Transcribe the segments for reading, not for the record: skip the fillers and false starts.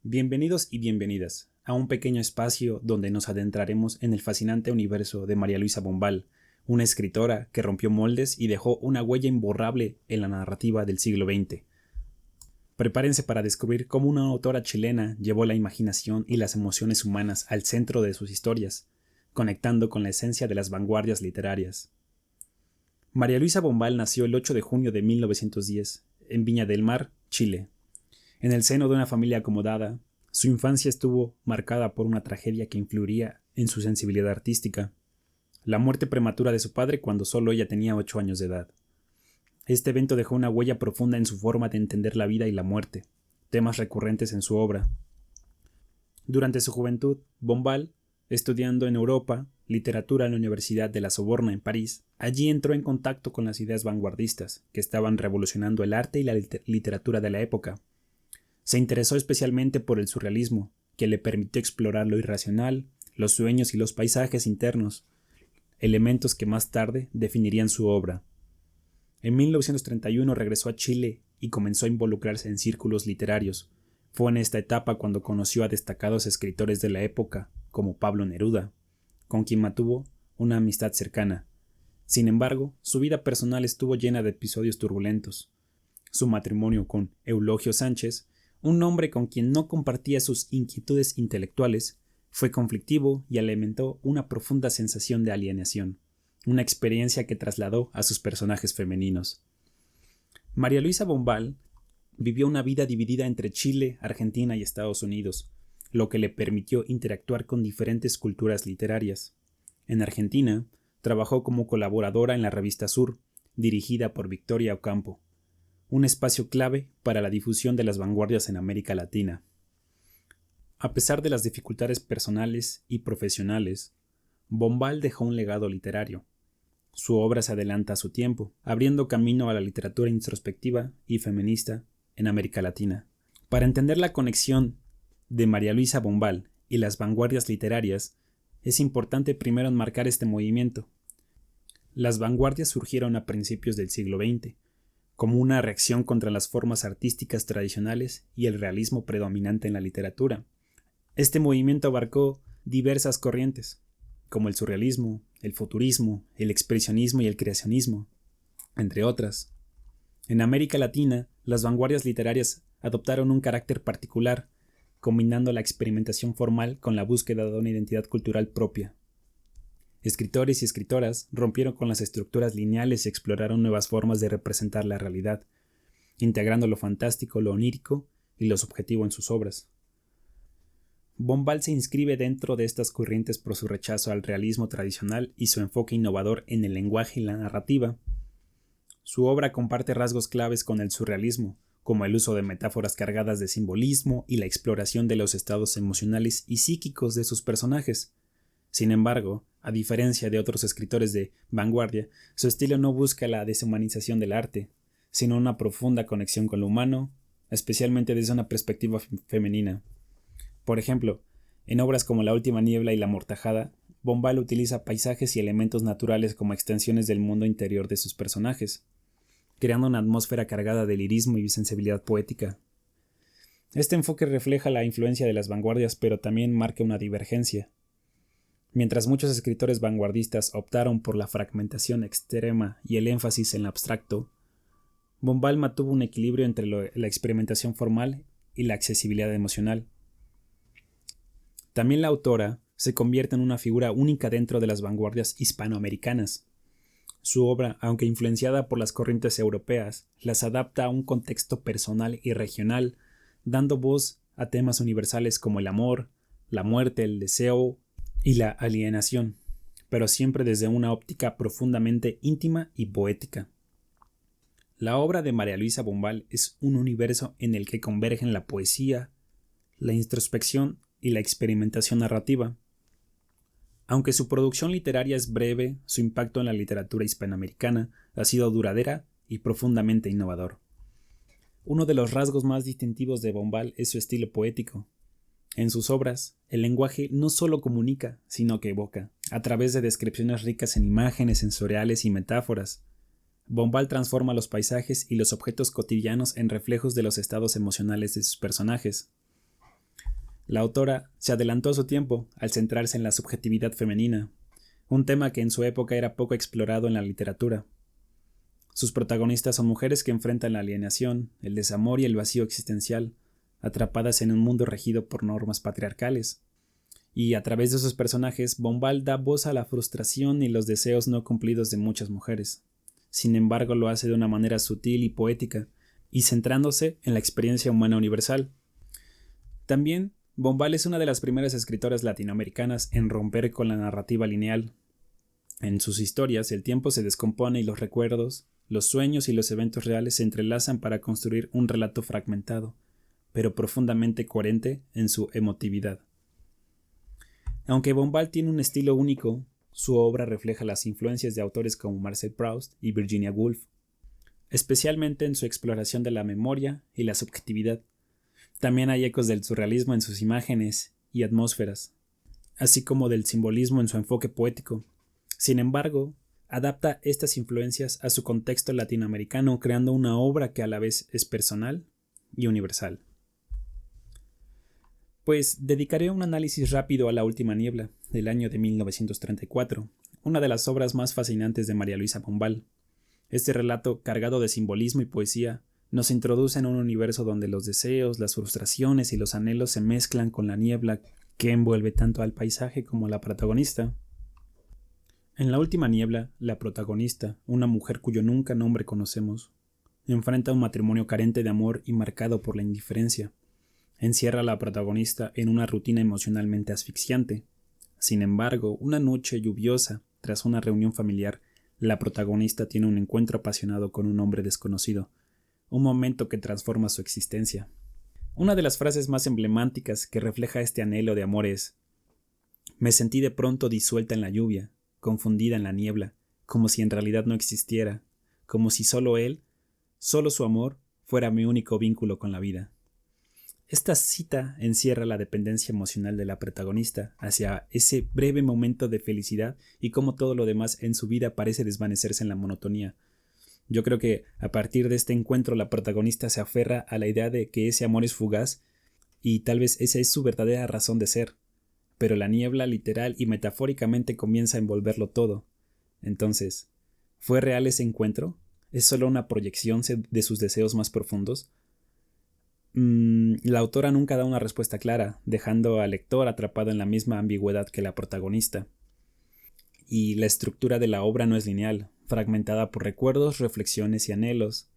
Bienvenidos y bienvenidas a un pequeño espacio donde nos adentraremos en el fascinante universo de María Luisa Bombal, una escritora que rompió moldes y dejó una huella imborrable en la narrativa del siglo XX. Prepárense para descubrir cómo una autora chilena llevó la imaginación y las emociones humanas al centro de sus historias, conectando con la esencia de las vanguardias literarias. María Luisa Bombal nació el 8 de junio de 1910 en Viña del Mar, Chile. En el seno de una familia acomodada, su infancia estuvo marcada por una tragedia que influiría en su sensibilidad artística: la muerte prematura de su padre cuando solo ella tenía 8 años de edad. Este evento dejó una huella profunda en su forma de entender la vida y la muerte, temas recurrentes en su obra. Durante su juventud, Bombal, estudiando en Europa literatura en la Universidad de la Sorbona en París, allí entró en contacto con las ideas vanguardistas que estaban revolucionando el arte y la literatura de la época. Se interesó especialmente por el surrealismo, que le permitió explorar lo irracional, los sueños y los paisajes internos, elementos que más tarde definirían su obra. En 1931 regresó a Chile y comenzó a involucrarse en círculos literarios. Fue en esta etapa cuando conoció a destacados escritores de la época, como Pablo Neruda, con quien mantuvo una amistad cercana. Sin embargo, su vida personal estuvo llena de episodios turbulentos. Su matrimonio con Eulogio Sánchez, un hombre con quien no compartía sus inquietudes intelectuales, fue conflictivo y alimentó una profunda sensación de alienación, una experiencia que trasladó a sus personajes femeninos. María Luisa Bombal vivió una vida dividida entre Chile, Argentina y Estados Unidos, lo que le permitió interactuar con diferentes culturas literarias. En Argentina, trabajó como colaboradora en la revista Sur, dirigida por Victoria Ocampo, un espacio clave para la difusión de las vanguardias en América Latina. A pesar de las dificultades personales y profesionales, Bombal dejó un legado literario. Su obra se adelanta a su tiempo, abriendo camino a la literatura introspectiva y feminista en América Latina. Para entender la conexión de María Luisa Bombal y las vanguardias literarias, es importante primero enmarcar este movimiento. Las vanguardias surgieron a principios del siglo XX, como una reacción contra las formas artísticas tradicionales y el realismo predominante en la literatura. Este movimiento abarcó diversas corrientes, como el surrealismo, el futurismo, el expresionismo y el creacionismo, entre otras. En América Latina, las vanguardias literarias adoptaron un carácter particular, combinando la experimentación formal con la búsqueda de una identidad cultural propia. Escritores y escritoras rompieron con las estructuras lineales y exploraron nuevas formas de representar la realidad, integrando lo fantástico, lo onírico y lo subjetivo en sus obras. Bombal se inscribe dentro de estas corrientes por su rechazo al realismo tradicional y su enfoque innovador en el lenguaje y la narrativa. Su obra comparte rasgos claves con el surrealismo, como el uso de metáforas cargadas de simbolismo y la exploración de los estados emocionales y psíquicos de sus personajes. Sin embargo, a diferencia de otros escritores de vanguardia, su estilo no busca la deshumanización del arte, sino una profunda conexión con lo humano, especialmente desde una perspectiva femenina. Por ejemplo, en obras como La última niebla y La amortajada, Bombal utiliza paisajes y elementos naturales como extensiones del mundo interior de sus personajes, creando una atmósfera cargada de lirismo y sensibilidad poética. Este enfoque refleja la influencia de las vanguardias, pero también marca una divergencia. Mientras muchos escritores vanguardistas optaron por la fragmentación extrema y el énfasis en lo abstracto, Bombal mantuvo un equilibrio entre la experimentación formal y la accesibilidad emocional. También la autora se convierte en una figura única dentro de las vanguardias hispanoamericanas. Su obra, aunque influenciada por las corrientes europeas, las adapta a un contexto personal y regional, dando voz a temas universales como el amor, la muerte, el deseo y la alienación, pero siempre desde una óptica profundamente íntima y poética. La obra de María Luisa Bombal es un universo en el que convergen la poesía, la introspección y la experimentación narrativa. Aunque su producción literaria es breve, su impacto en la literatura hispanoamericana ha sido duradera y profundamente innovador. Uno de los rasgos más distintivos de Bombal es su estilo poético. En sus obras, el lenguaje no solo comunica, sino que evoca, a través de descripciones ricas en imágenes sensoriales y metáforas. Bombal transforma los paisajes y los objetos cotidianos en reflejos de los estados emocionales de sus personajes. La autora se adelantó a su tiempo al centrarse en la subjetividad femenina, un tema que en su época era poco explorado en la literatura. Sus protagonistas son mujeres que enfrentan la alienación, el desamor y el vacío existencial, atrapadas en un mundo regido por normas patriarcales. Y a través de sus personajes, Bombal da voz a la frustración y los deseos no cumplidos de muchas mujeres. Sin embargo, lo hace de una manera sutil y poética, y centrándose en la experiencia humana universal. También, Bombal es una de las primeras escritoras latinoamericanas en romper con la narrativa lineal. En sus historias, el tiempo se descompone y los recuerdos, los sueños y los eventos reales se entrelazan para construir un relato fragmentado, pero profundamente coherente en su emotividad. Aunque Bombal tiene un estilo único, su obra refleja las influencias de autores como Marcel Proust y Virginia Woolf, especialmente en su exploración de la memoria y la subjetividad. También hay ecos del surrealismo en sus imágenes y atmósferas, así como del simbolismo en su enfoque poético. Sin embargo, adapta estas influencias a su contexto latinoamericano, creando una obra que a la vez es personal y universal. Pues dedicaré un análisis rápido a La última niebla, del año de 1934, una de las obras más fascinantes de María Luisa Bombal. Este relato, cargado de simbolismo y poesía, nos introduce en un universo donde los deseos, las frustraciones y los anhelos se mezclan con la niebla que envuelve tanto al paisaje como a la protagonista. En La última niebla, la protagonista, una mujer cuyo nunca nombre conocemos, enfrenta un matrimonio carente de amor y marcado por la indiferencia. Encierra a la protagonista en una rutina emocionalmente asfixiante. Sin embargo, una noche lluviosa, tras una reunión familiar, la protagonista tiene un encuentro apasionado con un hombre desconocido, un momento que transforma su existencia. Una de las frases más emblemáticas que refleja este anhelo de amor es: «Me sentí de pronto disuelta en la lluvia, confundida en la niebla, como si en realidad no existiera, como si solo él, solo su amor, fuera mi único vínculo con la vida». Esta cita encierra la dependencia emocional de la protagonista hacia ese breve momento de felicidad y cómo todo lo demás en su vida parece desvanecerse en la monotonía. Yo creo que a partir de este encuentro la protagonista se aferra a la idea de que ese amor es fugaz y tal vez esa es su verdadera razón de ser, pero la niebla literal y metafóricamente comienza a envolverlo todo. Entonces, ¿fue real ese encuentro? ¿Es solo una proyección de sus deseos más profundos? La autora nunca da una respuesta clara, dejando al lector atrapado en la misma ambigüedad que la protagonista. Y la estructura de la obra no es lineal, fragmentada por recuerdos, reflexiones y anhelos.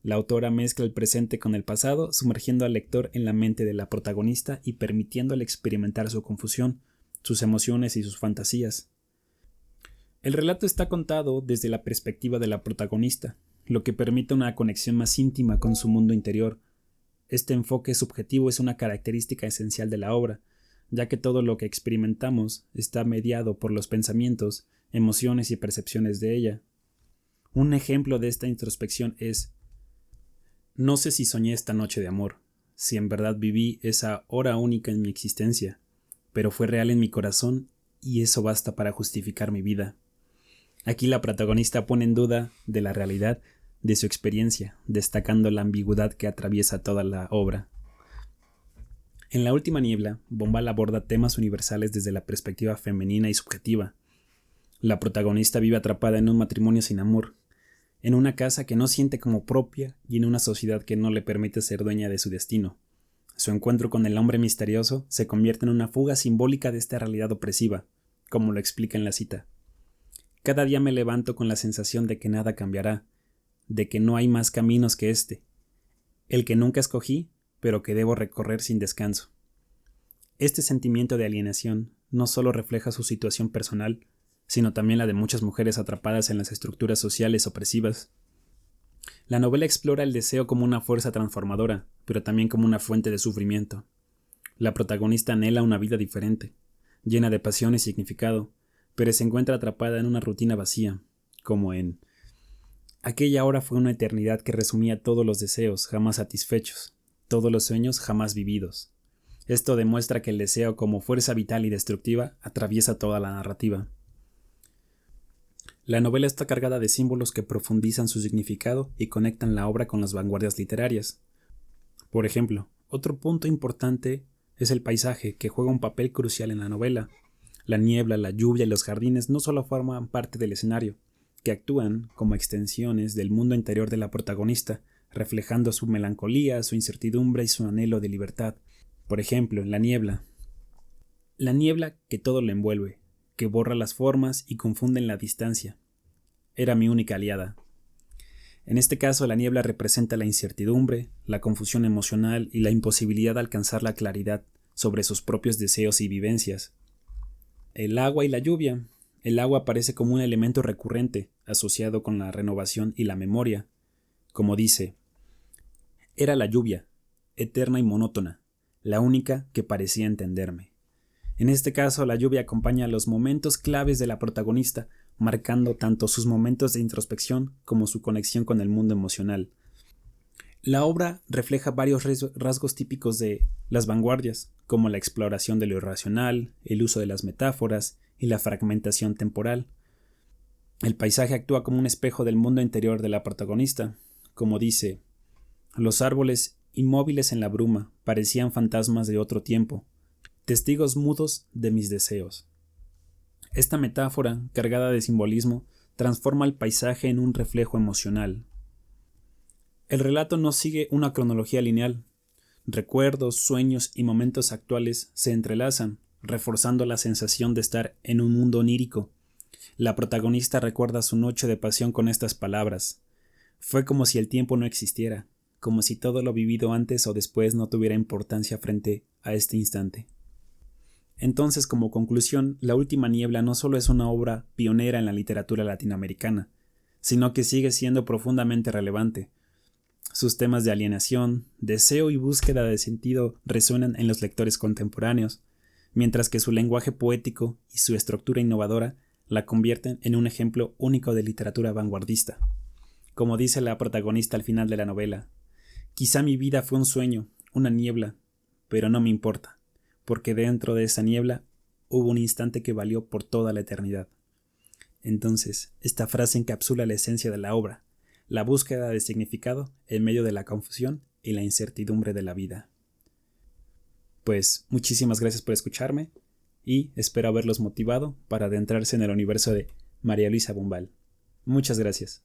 La autora mezcla el presente con el pasado, sumergiendo al lector en la mente de la protagonista y permitiéndole experimentar su confusión, sus emociones y sus fantasías. El relato está contado desde la perspectiva de la protagonista, lo que permite una conexión más íntima con su mundo interior. Este enfoque subjetivo es una característica esencial de la obra, ya que todo lo que experimentamos está mediado por los pensamientos, emociones y percepciones de ella. Un ejemplo de esta introspección es: no sé si soñé esta noche de amor, si en verdad viví esa hora única en mi existencia, pero fue real en mi corazón y eso basta para justificar mi vida. Aquí la protagonista pone en duda de la realidad de su experiencia, destacando la ambigüedad que atraviesa toda la obra. En La última niebla, Bombal aborda temas universales desde la perspectiva femenina y subjetiva. La protagonista vive atrapada en un matrimonio sin amor, en una casa que no siente como propia y en una sociedad que no le permite ser dueña de su destino. Su encuentro con el hombre misterioso se convierte en una fuga simbólica de esta realidad opresiva, como lo explica en la cita. Cada día me levanto con la sensación de que nada cambiará, de que no hay más caminos que este, el que nunca escogí, pero que debo recorrer sin descanso. Este sentimiento de alienación no solo refleja su situación personal, sino también la de muchas mujeres atrapadas en las estructuras sociales opresivas. La novela explora el deseo como una fuerza transformadora, pero también como una fuente de sufrimiento. La protagonista anhela una vida diferente, llena de pasión y significado, pero se encuentra atrapada en una rutina vacía, como en: aquella hora fue una eternidad que resumía todos los deseos jamás satisfechos, todos los sueños jamás vividos. Esto demuestra que el deseo como fuerza vital y destructiva atraviesa toda la narrativa. La novela está cargada de símbolos que profundizan su significado y conectan la obra con las vanguardias literarias. Por ejemplo, otro punto importante es el paisaje, que juega un papel crucial en la novela. La niebla, la lluvia y los jardines no solo forman parte del escenario, que actúan como extensiones del mundo interior de la protagonista, reflejando su melancolía, su incertidumbre y su anhelo de libertad. Por ejemplo, en la niebla que todo lo envuelve, que borra las formas y confunde en la distancia. Era mi única aliada. En este caso, la niebla representa la incertidumbre, la confusión emocional y la imposibilidad de alcanzar la claridad sobre sus propios deseos y vivencias. El agua y la lluvia. El agua aparece como un elemento recurrente, asociado con la renovación y la memoria. Como dice, era la lluvia, eterna y monótona, la única que parecía entenderme. En este caso, la lluvia acompaña los momentos claves de la protagonista, marcando tanto sus momentos de introspección como su conexión con el mundo emocional. La obra refleja varios rasgos típicos de las vanguardias, como la exploración de lo irracional, el uso de las metáforas y la fragmentación temporal. El paisaje actúa como un espejo del mundo interior de la protagonista. Como dice, los árboles, inmóviles en la bruma, parecían fantasmas de otro tiempo, testigos mudos de mis deseos. Esta metáfora, cargada de simbolismo, transforma el paisaje en un reflejo emocional. El relato no sigue una cronología lineal. Recuerdos, sueños y momentos actuales se entrelazan, reforzando la sensación de estar en un mundo onírico. La protagonista recuerda su noche de pasión con estas palabras. Fue como si el tiempo no existiera, como si todo lo vivido antes o después no tuviera importancia frente a este instante. Entonces, como conclusión, La última niebla no solo es una obra pionera en la literatura latinoamericana, sino que sigue siendo profundamente relevante. Sus temas de alienación, deseo y búsqueda de sentido resuenan en los lectores contemporáneos, mientras que su lenguaje poético y su estructura innovadora la convierten en un ejemplo único de literatura vanguardista. Como dice la protagonista al final de la novela, quizá mi vida fue un sueño, una niebla, pero no me importa, porque dentro de esa niebla hubo un instante que valió por toda la eternidad. Entonces, esta frase encapsula la esencia de la obra, la búsqueda de significado en medio de la confusión y la incertidumbre de la vida. Pues muchísimas gracias por escucharme y espero haberlos motivado para adentrarse en el universo de María Luisa Bombal. Muchas gracias.